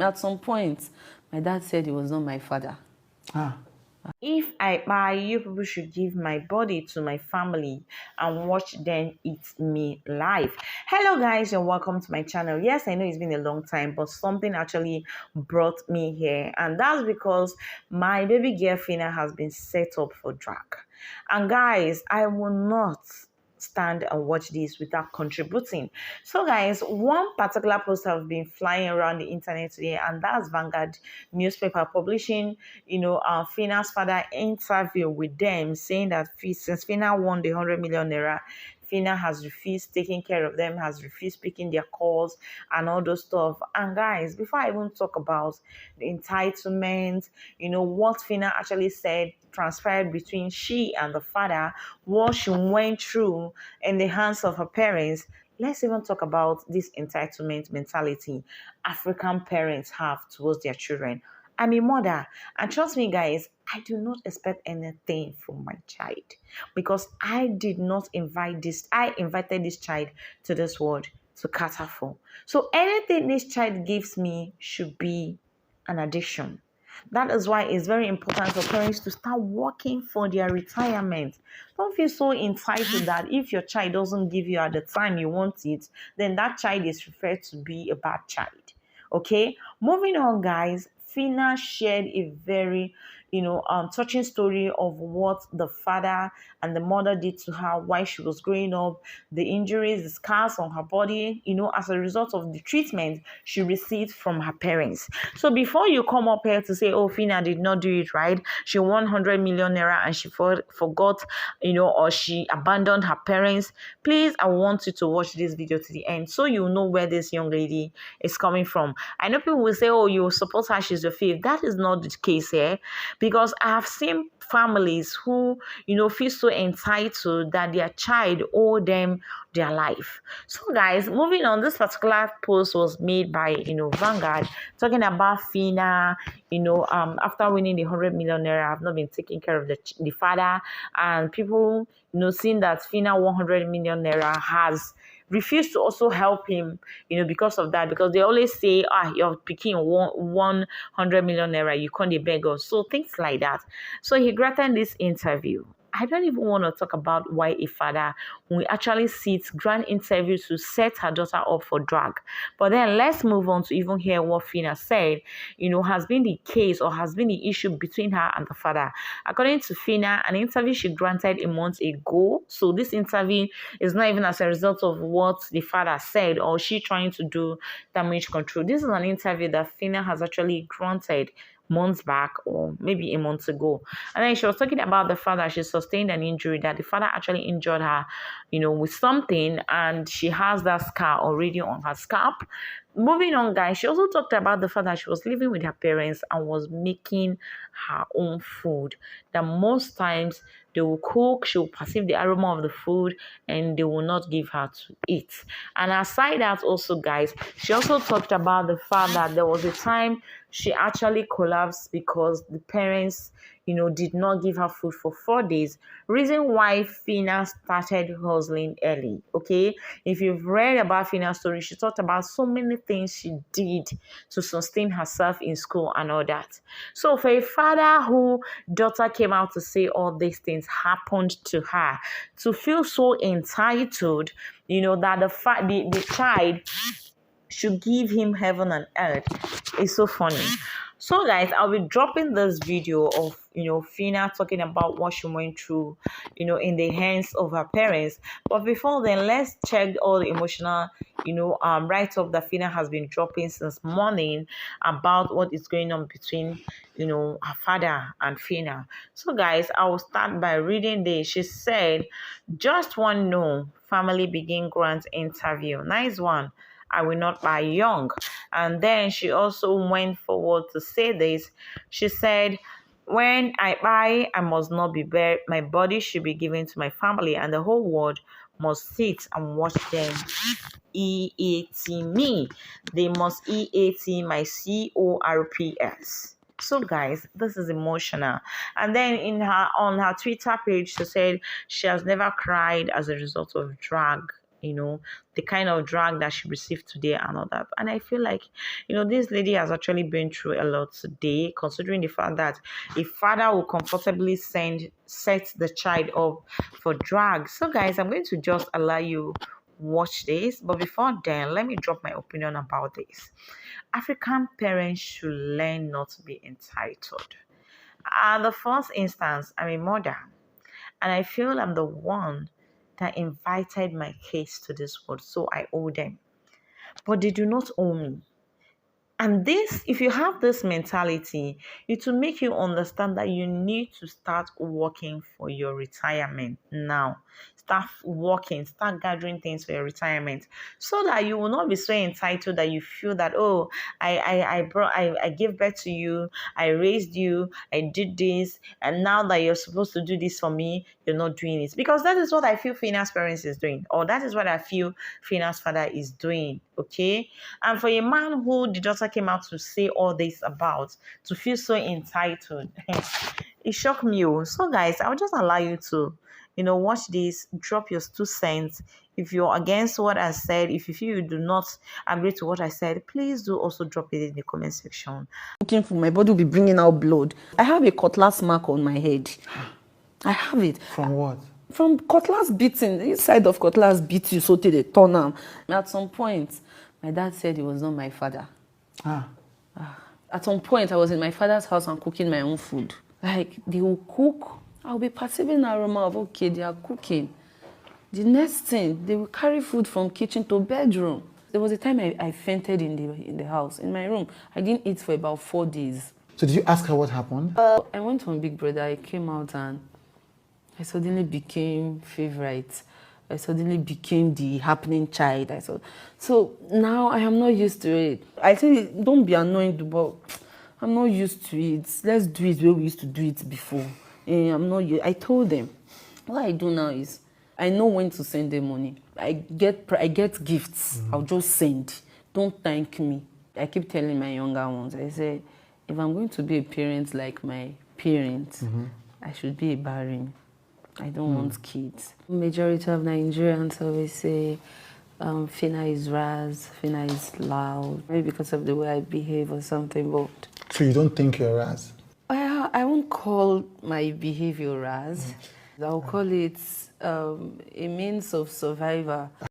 At some point, my dad said he was not my father. If I buy, you people should give my body to my family and watch them eat me live. Hello guys, and welcome to my channel. Yes, I know it's been a long time, but something actually brought me here, and that's because my baby girl Phyna has been set up for drag. And guys, I will not stand and watch this without contributing. So guys, one particular post has been flying around the internet today, and that's Vanguard newspaper publishing, Phyna's father interview with them, saying that since Phyna won the 100 million naira, Phyna has refused taking care of them, has refused picking their calls and all those stuff. And guys, before I even talk about the entitlement, what Phyna actually said transpired between she and the father, what she went through in the hands of her parents, let's even talk about this entitlement mentality African parents have towards their children. I'm a mother, and trust me, guys, I do not expect anything from my child because I did not invite this. I invited this child to this world to cater for. So anything this child gives me should be an addition. That is why it's very important for parents to start working for their retirement. Don't feel so entitled that if your child doesn't give you at the time you want it, then that child is referred to be a bad child. Okay, moving on, guys. Phyna shared a very, touching story of what the father and the mother did to her while she was growing up, the injuries, the scars on her body, as a result of the treatment she received from her parents. So before you come up here to say, oh, Phyna did not do it right, she won 100 million naira and she forgot, or she abandoned her parents, please, I want you to watch this video to the end so you know where this young lady is coming from. I know people will say, oh, you support her, she's your faith. That is not the case here, because I have seen families who, feel so entitled that their child owe them their life. So guys, moving on, this particular post was made by, Vanguard, talking about Phyna, after winning the 100 million naira, I've not been taking care of the father, and people, seeing that Phyna 100 million naira has refused to also help him, because of that, because they always say, you're picking 100 million naira, you can't beg us. So things like that. So he granted this interview. I don't even want to talk about why a father will actually sit grant interviews to set her daughter up for drag. But then let's move on to even hear what Phyna said, has been the case or has been the issue between her and the father. According to Phyna, an interview she granted a month ago. So this interview is not even as a result of what the father said or she trying to do damage control. This is an interview that Phyna has actually granted months back or maybe a month ago. And then she was talking about the fact that she sustained an injury, that the father actually injured her, with something, and she has that scar already on her scalp. Moving on, guys, she also talked about the fact that she was living with her parents and was making her own food. That most times they will cook, she will perceive the aroma of the food, and they will not give her to eat. And aside that, also, guys, she also talked about the fact that there was a time she actually collapsed because the parents, did not give her food for 4 days. Reason why Phyna started hustling early. Okay, if you've read about Phyna's story, she talked about so many things she did to sustain herself in school and all that. So for a father who daughter came out to say all these things happened to her, to feel so entitled, that the child should give him heaven and earth, is so funny. So guys, I'll be dropping this video of Phyna talking about what she went through in the hands of her parents. But before then, let's check all the emotional write-up that Phyna has been dropping since morning about what is going on between her father and Phyna. So guys, I will start by reading this. She said, just one no, family begin grant interview. Nice one. I will not buy young. And then she also went forward to say this. She said, when I buy, I must not be buried. My body should be given to my family, and the whole world must sit and watch them EAT me. They must EAT my CORPS. So guys, this is emotional. And then on her Twitter page, she said she has never cried as a result of drag the kind of drag that she received today and all that. And I feel like, this lady has actually been through a lot today, considering the fact that a father will comfortably set the child up for drag. So guys, I'm going to just allow you watch this, but before then, let me drop my opinion about this. African parents should learn not to be entitled. The first instance, I'm a mother, and I feel I'm the one that invited my kids to this world, so I owe them. But they do not owe me. And this, if you have this mentality, it will make you understand that you need to start working for your retirement now. Start working, start gathering things for your retirement, so that you will not be so entitled that you feel that, oh, I gave birth to you, I raised you, I did this, and now that you're supposed to do this for me, you're not doing it. Because that is what I feel Phyna's parents is doing, or that is what I feel Phyna's father is doing. Okay, and for a man who the daughter came out to say all this about, to feel so entitled, it shocked me. So guys, I'll just allow you to, watch this, drop your 2 cents. If you're against what I said, if you feel you do not agree to what I said, please do also drop it in the comment section. Looking for my body will be bringing out blood. I have a cutlass mark on my head. I have it. From what? From cutlass beating. Inside of cutlass beat you so till they turn am. At some point, my dad said he was not my father. At some point, I was in my father's house and cooking my own food. Like, they will cook. I'll be perceiving aroma of, okay, they are cooking. The next thing, they will carry food from kitchen to bedroom. There was a time I fainted in the house, in my room. I didn't eat for about 4 days. So did you ask her what happened? I went on Big Brother. I came out and I suddenly became favorite. I suddenly became the happening child. So now I am not used to it. I think don't be annoyed, but I'm not used to it. Let's do it the way we used to do it before. I'm not. I told them, what I do now is I know when to send them money. I get gifts. I'll just send. Don't thank me. I keep telling my younger ones. I say, if I'm going to be a parent like my parents, I should be a barren. I don't want kids. Majority of Nigerians always say Phyna is raz, Phyna is loud, maybe because of the way I behave or something. But So you don't think you're raz? I won't call my behavior raz. I'll call it a means of survival.